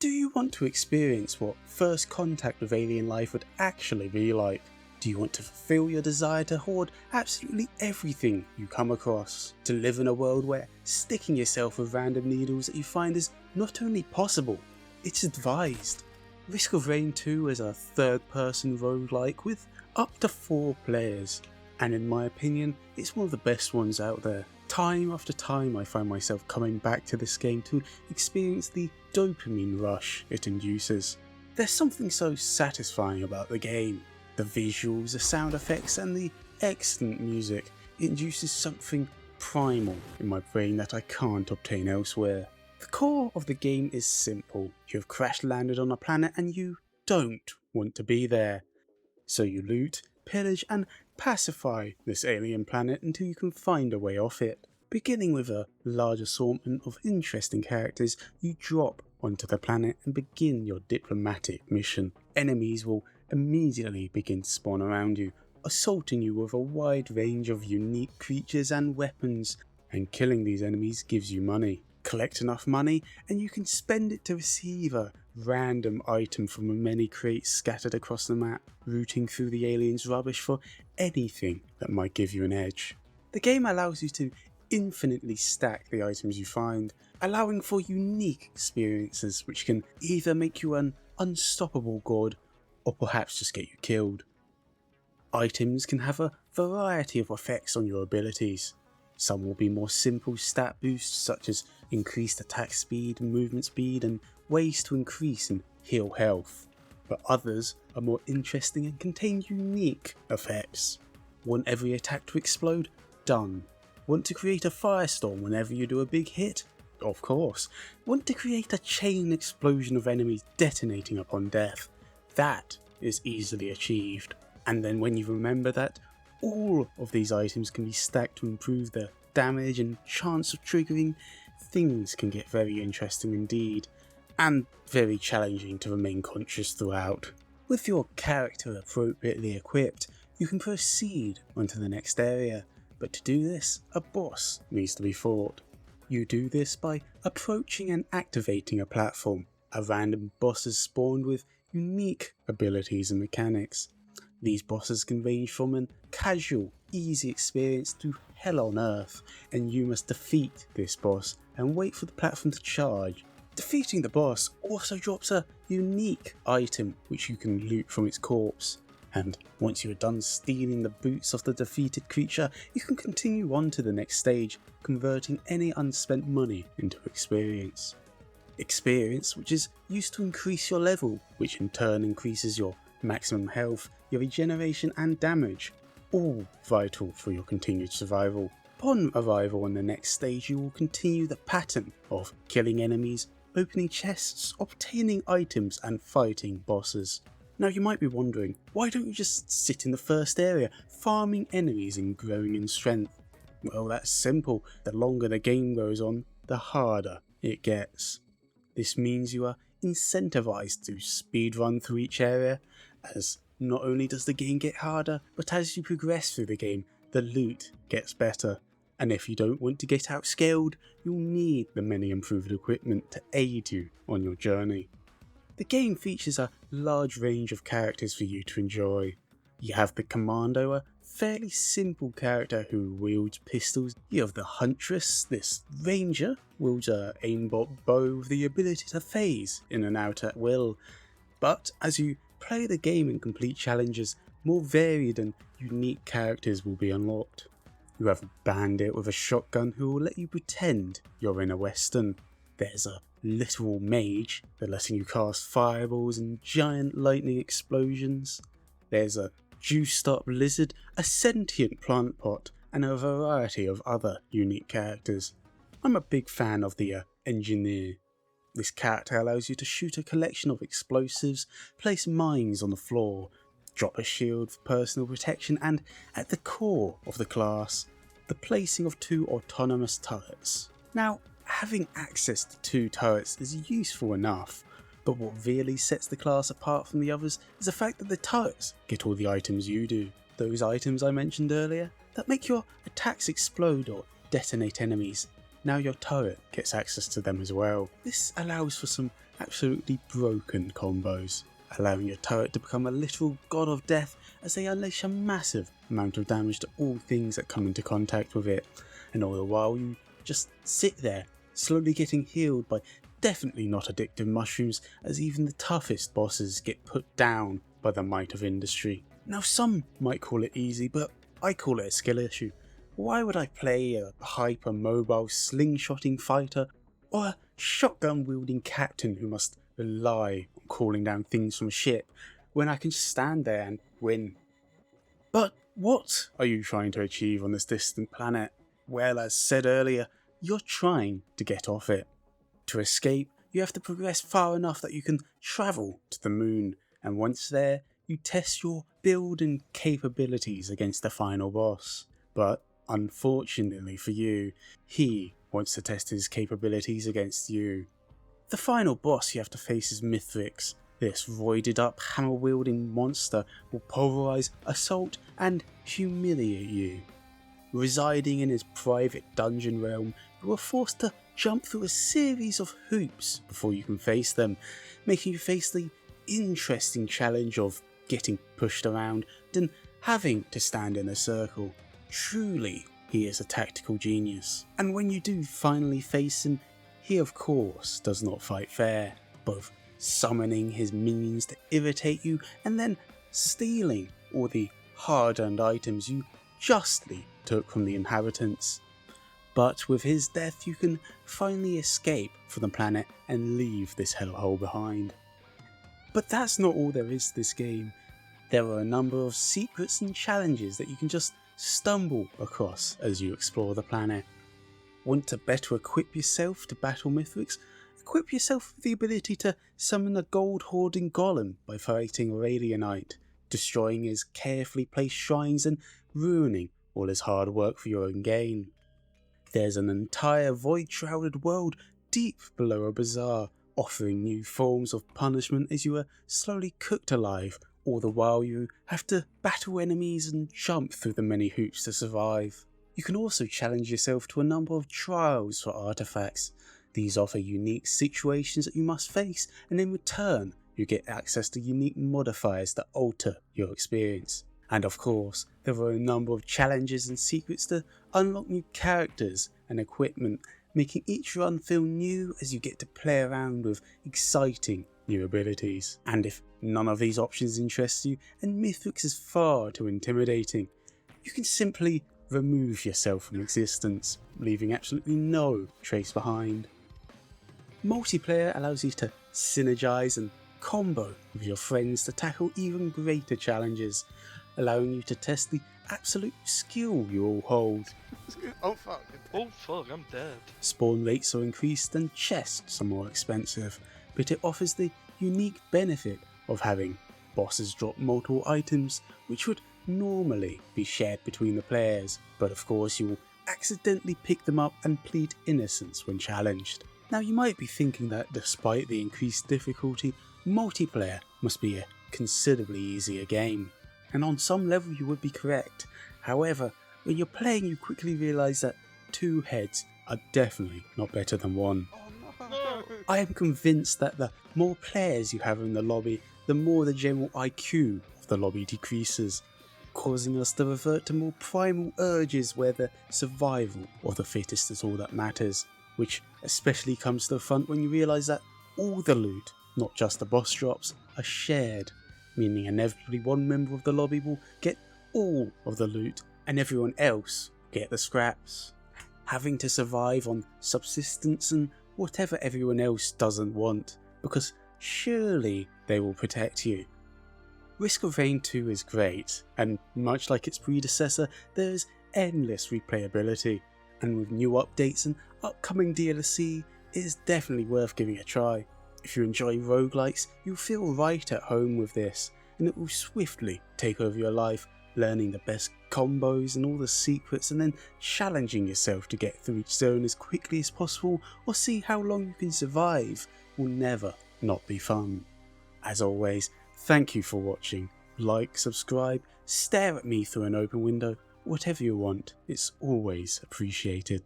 Do you want to experience what first contact with alien life would actually be like? Do you want to fulfill your desire to hoard absolutely everything you come across? To live in a world where sticking yourself with random needles that you find is not only possible, it's advised. Risk of Rain 2 is a third-person roguelike with up to 4 players, and in my opinion, it's one of the best ones out there. Time after time I find myself coming back to this game to experience the dopamine rush it induces. There's something so satisfying about the game. The visuals, the sound effects and the excellent music induces something primal in my brain that I can't obtain elsewhere. The core of the game is simple. You have crash landed on a planet and you don't want to be there. So you loot, pillage and pacify this alien planet until you can find a way off it. Beginning with a large assortment of interesting characters, you drop onto the planet and begin your diplomatic mission. Enemies will immediately begin to spawn around you, assaulting you with a wide range of unique creatures and weapons, and killing these enemies gives you money. Collect enough money and you can spend it to receive a random item from the many crates scattered across the map, rooting through the aliens' rubbish for anything that might give you an edge. The game allows you to infinitely stack the items you find, allowing for unique experiences which can either make you an unstoppable god or perhaps just get you killed. Items can have a variety of effects on your abilities. Some will be more simple stat boosts such as increased attack speed, movement speed and ways to increase and heal health, but others are more interesting and contain unique effects. Want every attack to explode? Done. Want to create a firestorm whenever you do a big hit? Of course. Want to create a chain explosion of enemies detonating upon death? That is easily achieved. And then when you remember that all of these items can be stacked to improve their damage and chance of triggering, things can get very interesting indeed, and very challenging to remain conscious throughout. With your character appropriately equipped, you can proceed onto the next area, but to do this, a boss needs to be fought. You do this by approaching and activating a platform. A random boss is spawned with unique abilities and mechanics. These bosses can range from an casual, easy experience to hell on earth, and you must defeat this boss and wait for the platform to charge. Defeating the boss also drops a unique item which you can loot from its corpse, and once you are done stealing the boots of the defeated creature, you can continue on to the next stage, converting any unspent money into experience. Experience which is used to increase your level, which in turn increases your maximum health, your regeneration and damage, all vital for your continued survival. Upon arrival on the next stage, you will continue the pattern of killing enemies, opening chests, obtaining items and fighting bosses. Now you might be wondering, why don't you just sit in the first area, farming enemies and growing in strength? Well, that's simple. The longer the game goes on, the harder it gets. This means you are incentivized to speedrun through each area, as not only does the game get harder, but as you progress through the game, the loot gets better. And if you don't want to get outscaled, you'll need the many improved equipment to aid you on your journey. The game features a large range of characters for you to enjoy. You have the Commando, a fairly simple character who wields pistols. You have the Huntress, this ranger, wields a aimbot bow with the ability to phase in and out at will. But as you play the game and complete challenges, more varied and unique characters will be unlocked. You have a bandit with a shotgun who will let you pretend you're in a western. There's a literal mage, they're letting you cast fireballs and giant lightning explosions. There's a juiced up lizard, a sentient plant pot, and a variety of other unique characters. I'm a big fan of the engineer. This character allows you to shoot a collection of explosives, place mines on the floor, drop a shield for personal protection, and at the core of the class, the placing of 2 autonomous turrets. Now, having access to 2 turrets is useful enough, but what really sets the class apart from the others is the fact that the turrets get all the items you do. Those items I mentioned earlier that make your attacks explode or detonate enemies. Now your turret gets access to them as well. This allows for some absolutely broken combos, allowing your turret to become a literal god of death as they unleash a massive amount of damage to all things that come into contact with it, and all the while you just sit there, slowly getting healed by definitely not addictive mushrooms, as even the toughest bosses get put down by the might of industry. Now some might call it easy, but I call it a skill issue. Why would I play a hyper-mobile slingshotting fighter or a shotgun-wielding captain who must rely on calling down things from a ship when I can just stand there and win? But what are you trying to achieve on this distant planet? Well, as said earlier, you're trying to get off it. To escape, you have to progress far enough that you can travel to the moon, and once there, you test your build and capabilities against the final boss. But unfortunately for you, he wants to test his capabilities against you. The final boss you have to face is Mithrix. This roided up hammer wielding monster will pulverize, assault and humiliate you. Residing in his private dungeon realm, you are forced to jump through a series of hoops before you can face them, making you face the interesting challenge of getting pushed around and having to stand in a circle. Truly, he is a tactical genius. And when you do finally face him, he of course does not fight fair, both summoning his minions to irritate you and then stealing all the hard-earned items you justly took from the inhabitants. But with his death you can finally escape from the planet and leave this hellhole behind. But that's not all there is to this game. There are a number of secrets and challenges that you can just stumble across as you explore the planet. Want to better equip yourself to battle Mithrix? Equip yourself with the ability to summon a gold hoarding golem by fighting Aurelianite, destroying his carefully placed shrines and ruining all his hard work for your own gain. There's an entire void-shrouded world deep below a bazaar, offering new forms of punishment as you are slowly cooked alive, all the while you have to battle enemies and jump through the many hoops to survive. You can also challenge yourself to a number of trials for artifacts. These offer unique situations that you must face, and in return you get access to unique modifiers that alter your experience. And of course, there are a number of challenges and secrets to unlock new characters and equipment, making each run feel new as you get to play around with exciting new abilities. And if none of these options interest you and Mithrix is far too intimidating, you can simply remove yourself from existence, leaving absolutely no trace behind. Multiplayer allows you to synergize and combo with your friends to tackle even greater challenges, allowing you to test the absolute skill you all hold. Oh fuck. Oh fuck, I'm dead. Spawn rates are increased and chests are more expensive, but it offers the unique benefit of having bosses drop multiple items which would normally be shared between the players, but of course you will accidentally pick them up and plead innocence when challenged. Now you might be thinking that despite the increased difficulty, multiplayer must be a considerably easier game, and on some level you would be correct. However, when you're playing you quickly realise that two heads are definitely not better than one. Oh no. I am convinced that the more players you have in the lobby, the more the general IQ of the lobby decreases, causing us to revert to more primal urges where the survival of the fittest is all that matters, which especially comes to the front when you realise that all the loot, not just the boss drops, are shared, meaning inevitably one member of the lobby will get all of the loot and everyone else get the scraps, having to survive on subsistence and whatever everyone else doesn't want, because surely they will protect you. Risk of Rain 2 is great, and much like its predecessor, there is endless replayability, and with new updates and upcoming DLC, it is definitely worth giving a try. If you enjoy roguelikes, you'll feel right at home with this, and it will swiftly take over your life, learning the best combos and all the secrets, and then challenging yourself to get through each zone as quickly as possible or see how long you can survive will never not be fun. As always, thank you for watching. Like, subscribe, stare at me through an open window, whatever you want, it's always appreciated.